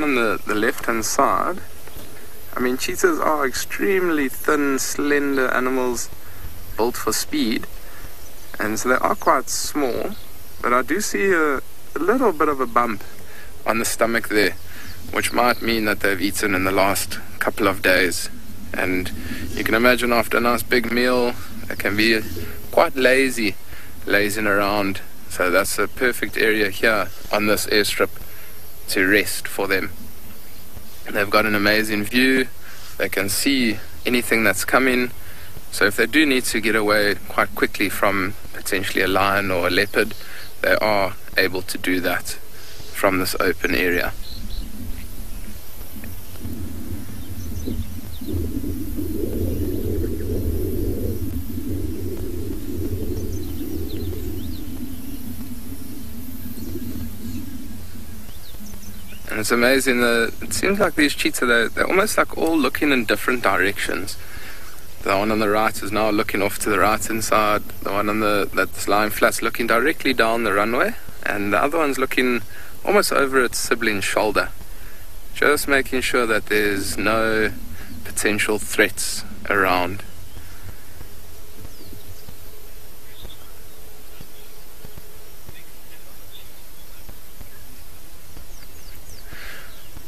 on the left-hand side, I mean, cheetahs are extremely thin, slender animals built for speed, and so they are quite small, but I do see a little bit of a bump on the stomach there, which might mean that they've eaten in the last couple of days. And you can imagine after a nice big meal, they can be quite lazy, lazing around. So that's a perfect area here on this airstrip to rest for them. They've got an amazing view. They can see anything that's coming. So if they do need to get away quite quickly from potentially a lion or a leopard, they are able to do that from this open area. And it's amazing, it seems like these cheetah, they're almost like all looking in different directions. The one on the right is now looking off to the right-hand side. The one on that's lying flat's looking directly down the runway. And the other one's looking almost over its sibling's shoulder. Just making sure that there's no potential threats around.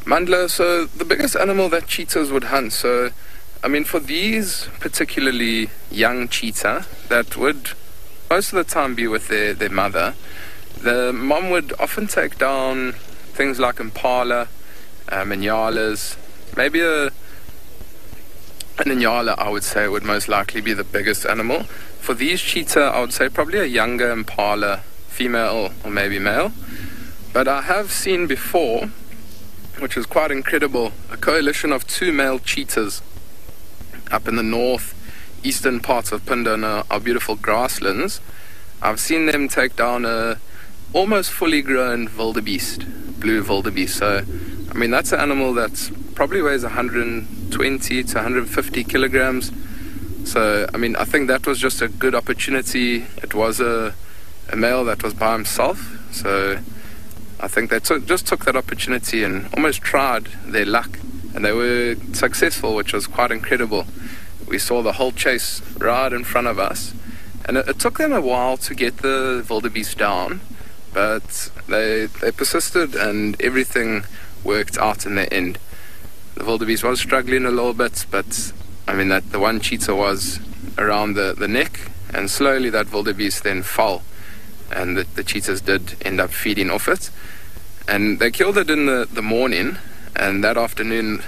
Mandla, so the biggest animal that cheetahs would hunt, so I mean for these particularly young cheetah that would most of the time be with their mother, the mom would often take down things like impala, inyalas, maybe an inyala I would say would most likely be the biggest animal. For these cheetah I would say probably a younger impala, female or maybe male, but I have seen before, which is quite incredible, a coalition of 2 male cheetahs up in the northeastern parts of Phinda in our beautiful grasslands. I've seen them take down a almost fully grown wildebeest, blue wildebeest. So, I mean, that's an animal that probably weighs 120 to 150 kilograms. So, I mean, I think that was just a good opportunity. It was a male that was by himself, so I think they just took that opportunity and almost tried their luck, and they were successful, which was quite incredible. We saw the whole chase right in front of us, and it took them a while to get the wildebeest down, but they persisted and everything worked out in the end. The wildebeest was struggling a little bit, but I mean that the one cheetah was around the neck, and slowly that wildebeest then fell, and the cheetahs did end up feeding off it. And they killed it in the morning, and that afternoon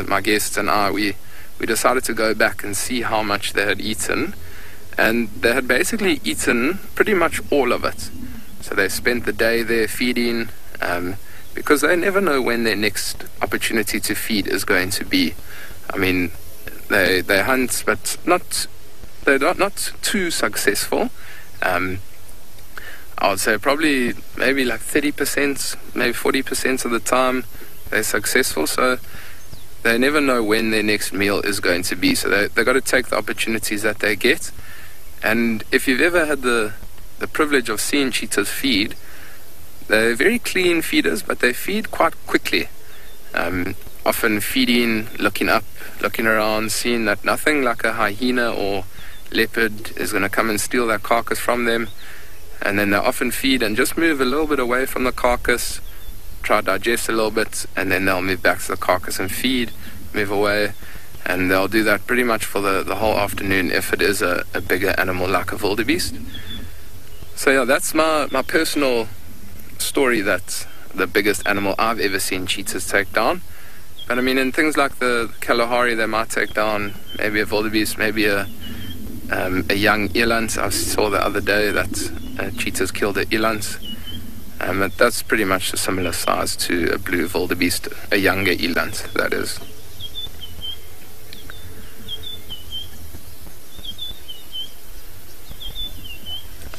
my guests and I, we decided to go back and see how much they had eaten, and they had basically eaten pretty much all of it. So they spent the day there feeding, because they never know when their next opportunity to feed is going to be. I mean, they hunt, but they're not too successful. I would say probably maybe like 30%, maybe 40% of the time they're successful. So they never know when their next meal is going to be. So they've got to take the opportunities that they get. And if you've ever had the privilege of seeing cheetahs feed, they're very clean feeders, but they feed quite quickly. Often feeding, looking up, looking around, seeing that nothing like a hyena or leopard is going to come and steal that carcass from them. And then they often feed and just move a little bit away from the carcass, try to digest a little bit, and then they'll move back to the carcass and feed, move away, and they'll do that pretty much for the whole afternoon if it is a bigger animal like a wildebeest. So yeah, that's my personal story, that's the biggest animal I've ever seen cheetahs take down. But I mean, in things like the Kalahari, they might take down maybe a wildebeest, maybe a young eland. I saw the other day that cheetahs killed an eland. That's pretty much a similar size to a blue wildebeest, a younger eland, that is.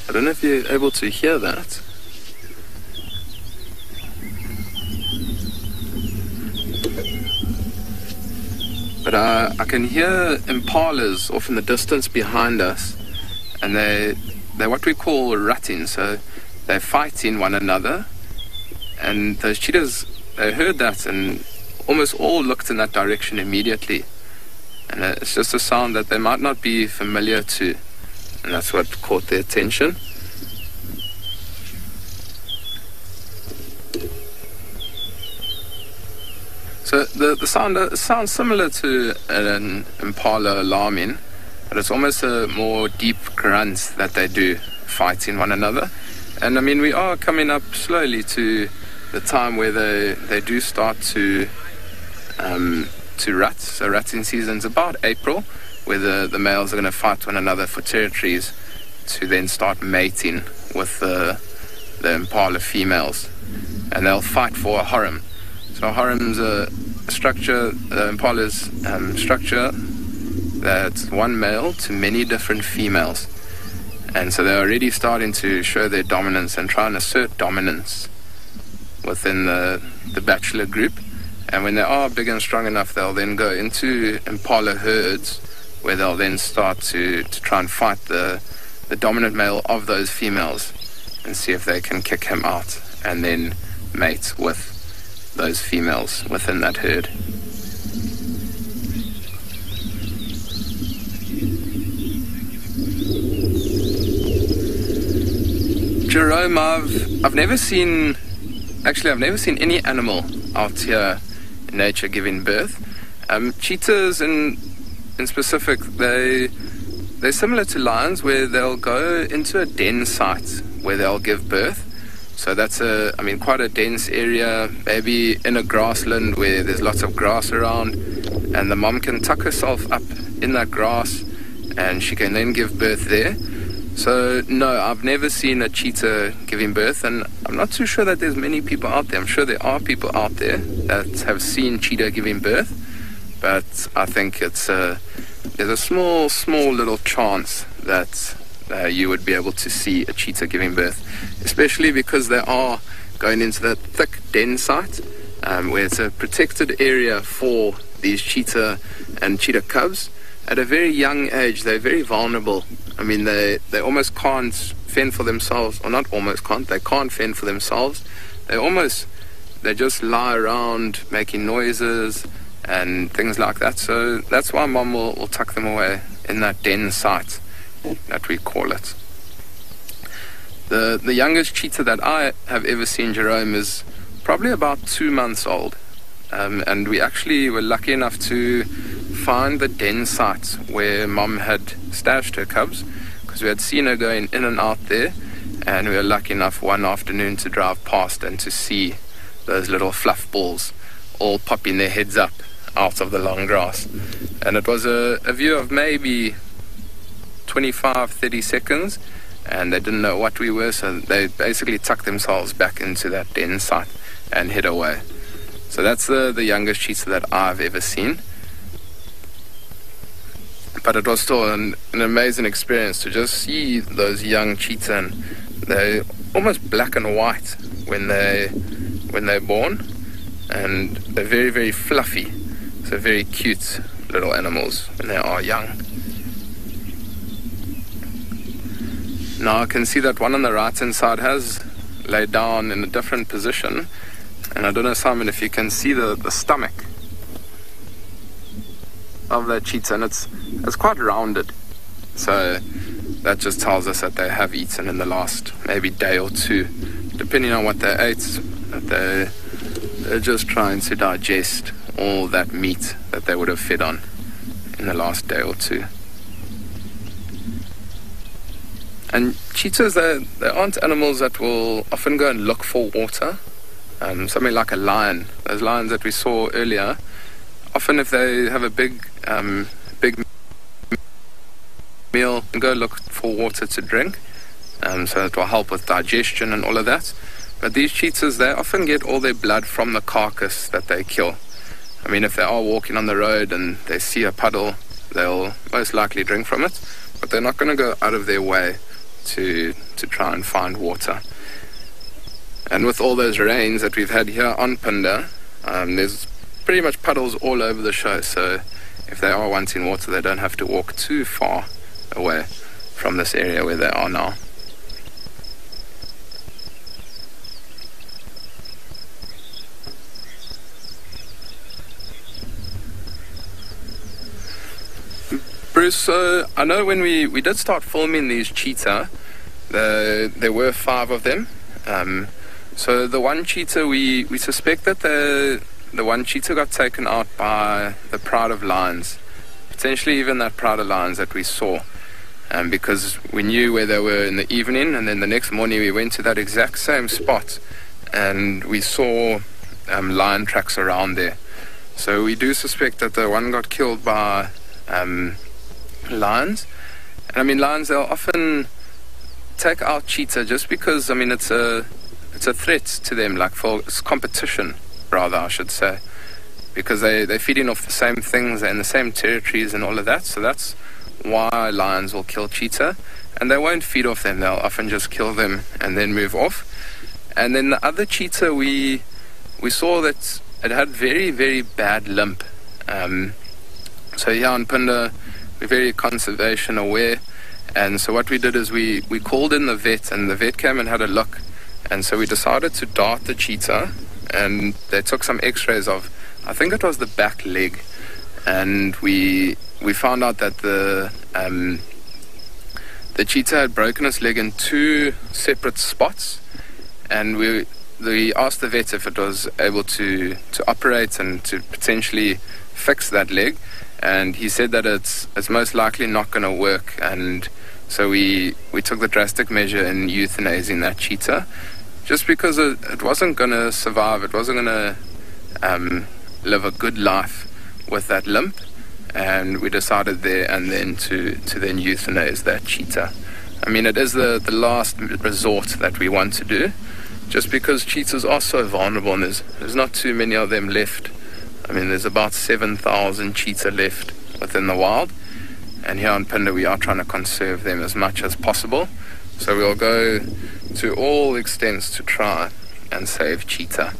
I don't know if you're able to hear that. But I can hear impalas off in the distance behind us, and they're what we call rutting, so they're fighting one another, and those cheetahs they heard that and almost all looked in that direction immediately. And it's just a sound that they might not be familiar to, and that's what caught their attention. So the sound sounds similar to an impala alarming, but it's almost a more deep grunt that they do, fighting one another. And I mean, we are coming up slowly to the time where they do start to rut. So rutting season's about April, where the males are going to fight one another for territories to then start mating with the impala females, and they'll fight for a harem. So a harem's a structure, the impala's structure, that's one male to many different females. And so they're already starting to show their dominance and try and assert dominance within the bachelor group. And when they are big and strong enough, they'll then go into impala herds, where they'll then start to try and fight the dominant male of those females and see if they can kick him out and then mate with those females within that herd. Jerome, I've never seen any animal out here in nature giving birth. Cheetahs in specific, they're similar to lions, where they'll go into a den site where they'll give birth. So that's quite a dense area, maybe in a grassland where there's lots of grass around, and the mom can tuck herself up in that grass and she can then give birth there. So no, I've never seen a cheetah giving birth, and I'm not too sure that there's many people out there. I'm sure there are people out there that have seen cheetah giving birth, but I think there's a small little chance that you would be able to see a cheetah giving birth, especially because they are going into that thick den site, where it's a protected area for these cheetah and cheetah cubs. At a very young age, they're very vulnerable. I mean, they almost can't fend for themselves, or not almost can't, they can't fend for themselves. They just lie around making noises and things like that. So that's why mom will tuck them away in that den site, that we call it. The youngest cheetah that I have ever seen, Jerome, is probably about 2 months old. And we actually were lucky enough to find the den site where mom had stashed her cubs, because we had seen her going in and out there, and we were lucky enough one afternoon to drive past and to see those little fluff balls all popping their heads up out of the long grass. And it was a view of maybe 25-30 seconds, and they didn't know what we were, so they basically tucked themselves back into that den site and hid away. So that's the youngest cheetah that I've ever seen. But it was still an amazing experience to just see those young cheetah, and they're almost black and white when they're born, and they're very, very fluffy. So very cute little animals when they are young. Now I can see that one on the right hand side has laid down in a different position, and I don't know, Simon, if you can see the stomach of that cheetah, and it's quite rounded. So that just tells us that they have eaten in the last maybe day or two, depending on what they ate. That they're just trying to digest all that meat that they would have fed on in the last day or two. And cheetahs, they aren't animals that will often go and look for water. Something like a lion, those lions that we saw earlier, often if they have a big meal, go look for water to drink, so it will help with digestion and all of that. But these cheetahs, they often get all their blood from the carcass that they kill. I mean, if they are walking on the road and they see a puddle, they'll most likely drink from it, but they're not going to go out of their way to try and find water. And with all those rains that we've had here on Phinda, there's pretty much puddles all over the show, so if they are wanting water, they don't have to walk too far away from this area where they are now. No, so I know when we did start filming these cheetah, there were 5 of them. So the one cheetah, we suspect that the one cheetah got taken out by the pride of lions, potentially even that pride of lions that we saw, because we knew where they were in the evening, and then the next morning we went to that exact same spot and we saw lion tracks around there. So we do suspect that the one got killed by lions. And I mean, lions, they'll often take out cheetah just because, I mean, it's a threat to them, like for it's competition, rather, I should say, because they're feeding off the same things and the same territories and all of that. So that's why lions will kill cheetah, and they won't feed off them. They'll often just kill them and then move off. And then the other cheetah, we saw that it had very, very bad limp. So here in Phinda, we're very conservation aware, and so what we did is we called in the vet, and the vet came and had a look, and so we decided to dart the cheetah, and they took some x-rays of, I think it was the back leg, and we found out that the cheetah had broken its leg in 2 separate spots, and we asked the vet if it was able to operate and to potentially fix that leg, and he said that it's most likely not going to work, and so we took the drastic measure in euthanizing that cheetah, just because it wasn't going to survive, it wasn't going to live a good life with that limp, and we decided there and then to then euthanize that cheetah. I mean, it is the last resort that we want to do, just because cheetahs are so vulnerable, and there's not too many of them left. I mean, there's about 7,000 cheetah left within the wild, and here in Phinda we are trying to conserve them as much as possible. So we'll go to all extents to try and save cheetah.